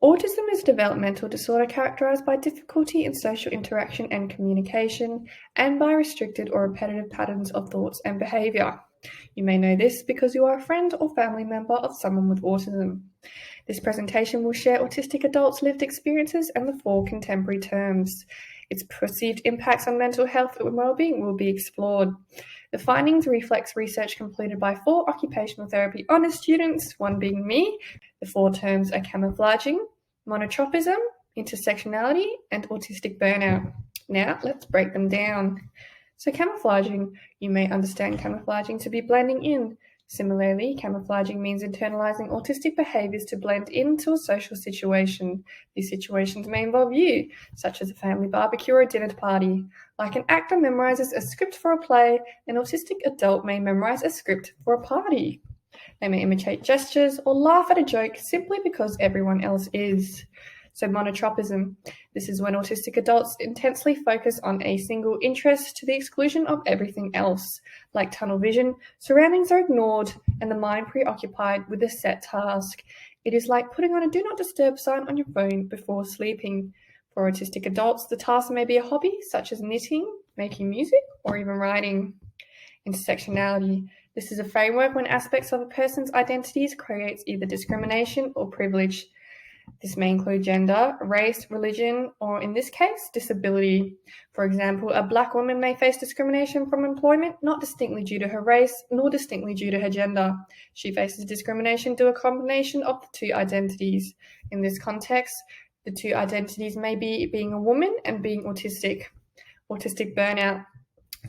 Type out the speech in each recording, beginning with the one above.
Autism is a developmental disorder characterized by difficulty in social interaction and communication, and by restricted or repetitive patterns of thoughts and behavior. You may know this because you are a friend or family member of someone with autism. This presentation will share autistic adults' lived experiences and the 4 contemporary terms. Its perceived impacts on mental health and well-being will be explored. The findings reflects research completed by 4 occupational therapy honours students, one being me. The 4 terms are camouflaging, monotropism, intersectionality, and autistic burnout. Now, let's break them down. So camouflaging, you may understand camouflaging to be blending in. Similarly, camouflaging means internalizing autistic behaviors to blend into a social situation. These situations may involve you, such as a family barbecue or a dinner party. Like an actor memorizes a script for a play, an autistic adult may memorize a script for a party. They may imitate gestures or laugh at a joke simply because everyone else is. So monotropism. This is when autistic adults intensely focus on a single interest to the exclusion of everything else. Like tunnel vision, surroundings are ignored and the mind preoccupied with a set task. It is like putting on a do not disturb sign on your phone before sleeping. For autistic adults, the task may be a hobby such as knitting, making music, or even writing. Intersectionality. This is a framework when aspects of a person's identities creates either discrimination or privilege. This may include gender, race, religion, or in this case, disability. For example, a Black woman may face discrimination from employment, not distinctly due to her race, nor distinctly due to her gender. She faces discrimination due to a combination of the 2 identities. In this context, the 2 identities may be being a woman and being autistic. Autistic burnout.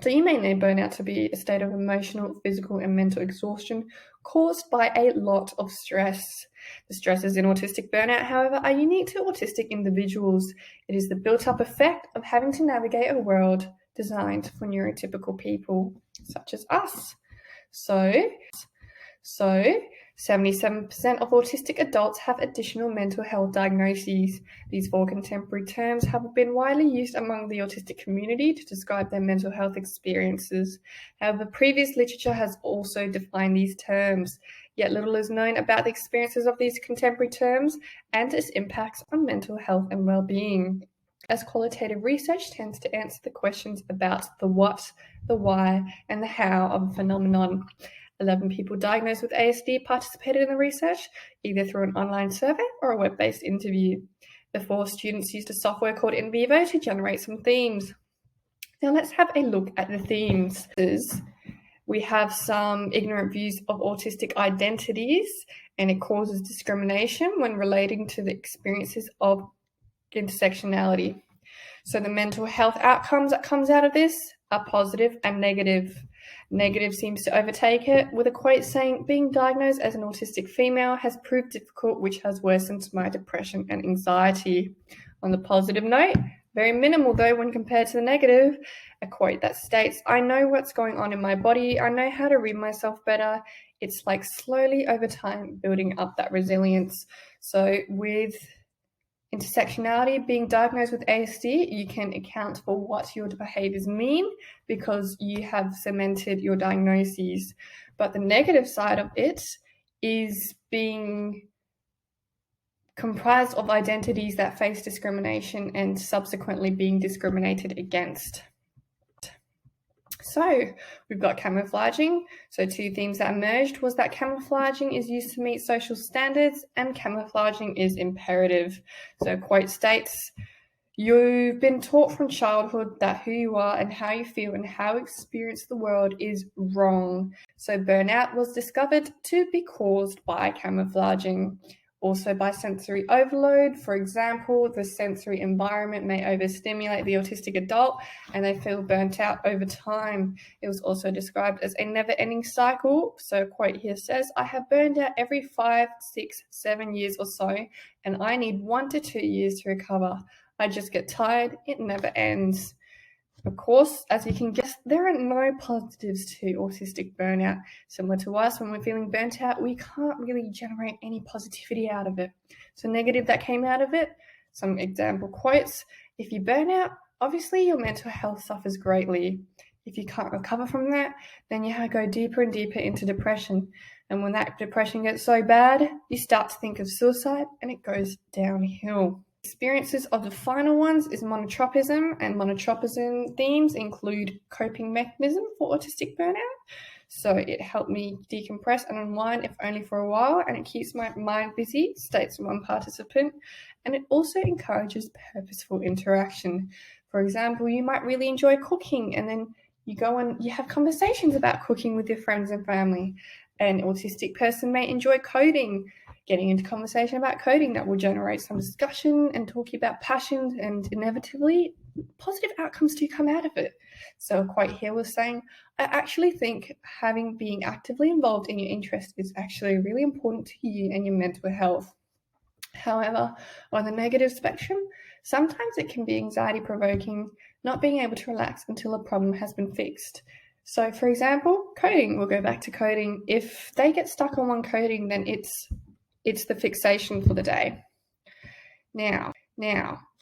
So you may know burnout to be a state of emotional, physical, and mental exhaustion caused by a lot of stress. The stresses in autistic burnout, however, are unique to autistic individuals. It is the built-up effect of having to navigate a world designed for neurotypical people, such as us. So 77% of autistic adults have additional mental health diagnoses. These 4 contemporary terms have been widely used among the autistic community to describe their mental health experiences. However, previous literature has also defined these terms, yet little is known about the experiences of these contemporary terms and its impacts on mental health and well-being, as qualitative research tends to answer the questions about the what, the why, and the how of a phenomenon. 11 people diagnosed with ASD participated in the research, either through an online survey or a web-based interview. The 4 students used a software called NVivo to generate some themes. Now let's have a look at the themes. We have some ignorant views of autistic identities, and it causes discrimination when relating to the experiences of intersectionality. So the mental health outcomes that comes out of this are positive and negative. Negative seems to overtake it, with a quote saying, "Being diagnosed as an autistic female has proved difficult, which has worsened my depression and anxiety." On the positive note, very minimal though when compared to the negative, a quote that states, "I know what's going on in my body, I know how to read myself better." It's like slowly over time building up that resilience. So with intersectionality, being diagnosed with ASD, you can account for what your behaviors mean because you have cemented your diagnoses. But the negative side of it is being comprised of identities that face discrimination and subsequently being discriminated against. So we've got camouflaging. So 2 themes that emerged was that camouflaging is used to meet social standards and camouflaging is imperative. So a quote states, "You've been taught from childhood that who you are and how you feel and how you experience the world is wrong." So burnout was discovered to be caused by camouflaging. Also by sensory overload. For example, the sensory environment may overstimulate the autistic adult and they feel burnt out over time. It was also described as a never-ending cycle. So a quote here says, "I have burned out every 5, 6, 7 years or so, and I need 1 to 2 years to recover. I just get tired, it never ends." Of course, as you can guess, there are no positives to autistic burnout. Similar to us, when we're feeling burnt out, we can't really generate any positivity out of it. So negative that came out of it, some example quotes. If you burn out, obviously your mental health suffers greatly. If you can't recover from that, then you go deeper and deeper into depression. And when that depression gets so bad, you start to think of suicide and it goes downhill. Experiences of the final ones is monotropism, and monotropism themes include coping mechanism for autistic burnout. So it helped me decompress and unwind, if only for a while, and it keeps my mind busy, states one participant, and it also encourages purposeful interaction. For example, you might really enjoy cooking, and then you go and you have conversations about cooking with your friends and family. An autistic person may enjoy coding, getting into conversation about coding that will generate some discussion and talking about passions, and inevitably positive outcomes do come out of it. So a quote here was saying, I actually think being actively involved in your interest is actually really important to you and your mental health. However, on the negative spectrum, sometimes it can be anxiety provoking, not being able to relax until a problem has been fixed. So, for example, coding, we'll go back to coding. If they get stuck on one coding, then it's the fixation for the day. Now,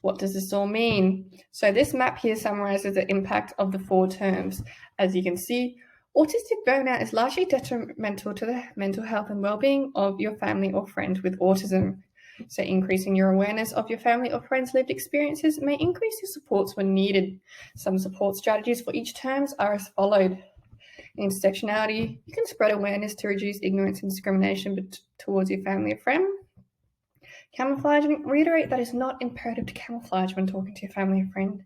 what does this all mean? So this map here summarizes the impact of the 4 terms. As you can see, autistic burnout is largely detrimental to the mental health and well-being of your family or friend with autism. So increasing your awareness of your family or friends' lived experiences may increase your supports when needed. Some support strategies for each terms are as followed. Intersectionality, you can spread awareness to reduce ignorance and discrimination towards your family or friend. Camouflaging, reiterate that it's not imperative to camouflage when talking to your family or friend.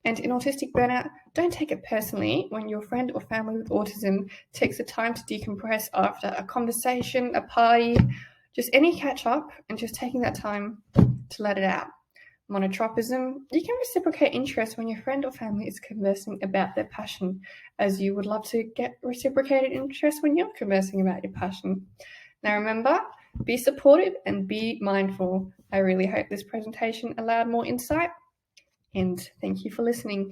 And in autistic burnout, don't take it personally when your friend or family with autism takes the time to decompress after a conversation, a party, just any catch up, and just taking that time to let it out. Monotropism, you can reciprocate interest when your friend or family is conversing about their passion, as you would love to get reciprocated interest when you're conversing about your passion. Now remember, be supportive and be mindful. I really hope this presentation allowed more insight, and thank you for listening.